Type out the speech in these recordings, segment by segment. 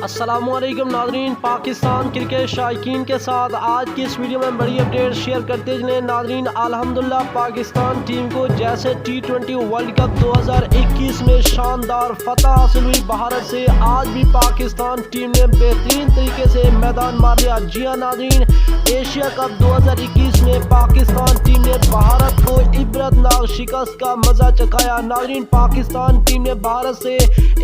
अस्सलामुअलैकुम नाज़रीन, पाकिस्तान क्रिकेट शायकीन के साथ आज की इस वीडियो में बड़ी अपडेट शेयर करते चलें। नाज़रीन, अल्हम्दुलिल्लाह पाकिस्तान टीम को जैसे T20 वर्ल्ड कप 2021 में शानदार फतह हासिल हुई भारत से, आज भी पाकिस्तान टीम ने बेहतरीन तरीके से मैदान मार लिया। जी हाँ नाज़रीन, एशिया कप 2021 में पाकिस्तान टीम ने भारत को इबरतनाक शिकस्त का मजा चखाया। नाज़रीन, पाकिस्तान टीम ने भारत से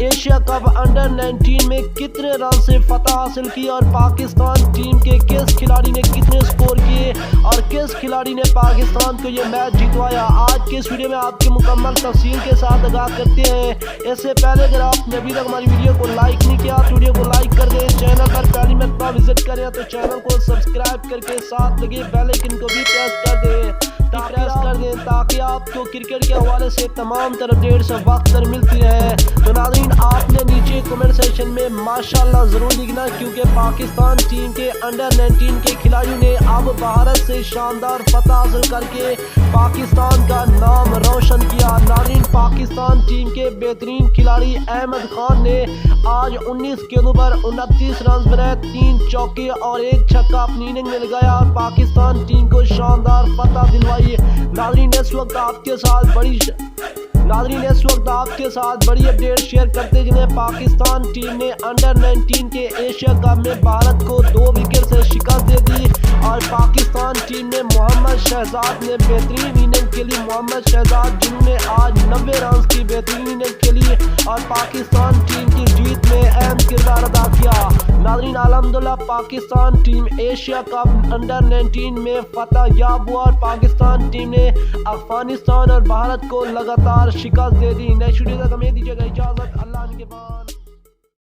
एशिया कप अंडर 19 में कितने रन से फतह हासिल की और पाकिस्तान टीम के किस खिलाड़ी ने कितने स्कोर किए और किस खिलाड़ी ने पाकिस्तान को ये मैच जितवाया, आज के इस वीडियो में आपकी मुकम्मल तफसील के साथ आगाह करते हैं। इससे पहले अगर आपने अभी तक हमारी वीडियो को लाइक नहीं किया तो वीडियो को लाइक कर दें। चैनल पर पहली मरतबा विजिट करें तो चैनल को सब्सक्राइब करके साथ लगे बेल आइकन को भी प्रेस कर दें ताकि आपको क्रिकेट के हवाले से तमाम तरह अपडेट्स वक्त पर मिलती रहे। तो नाज़रीन, आपने नीचे कमेंट सेक्शन में माशाल्लाह ज़रूर लिखना, क्योंकि पाकिस्तान टीम के अंडर 19 के खिलाड़ियों ने अब भारत से शानदार फतह हासिल करके पाकिस्तान का नाम रोशन किया। नाज़रीन, पाकिस्तान टीम के बेहतरीन खिलाड़ी अहमद खान ने आज 19 गेंदों पर 29 रन बनाए, 3 चौके और 1 छक्का अपनी इनिंग में लगाया और पाकिस्तान टीम को शानदार फतह दिलवाई। नाज़रीन, इस वक्त आपके साथ बड़ी अपडेट शेयर करते चले। पाकिस्तान टीम ने अंडर 19 के एशिया कप में भारत को 2 विकेट से शिकस्त दे दी और पाकिस्तान टीम ने मोहम्मद शहजाद ने बेहतरीन इनिंग खेली। मोहम्मद शहजाद जिन्होंने आज 90 रन की बेहतरीन इनिंग खेली और पाकिस्तान टीम की जीत में अहम किरदार अदा किया। नाज़रीन, अल्हम्दुलिल्लाह Pakistan team Asia cup under 19 में फतह याब हुआ और पाकिस्तान टीम ने अफगानिस्तान और भारत को लगातार शिकस्त दे दी। नेक्स्ट वीडियो तक हमें दीजिएगा इजाज़त। अल्लाह के बाद।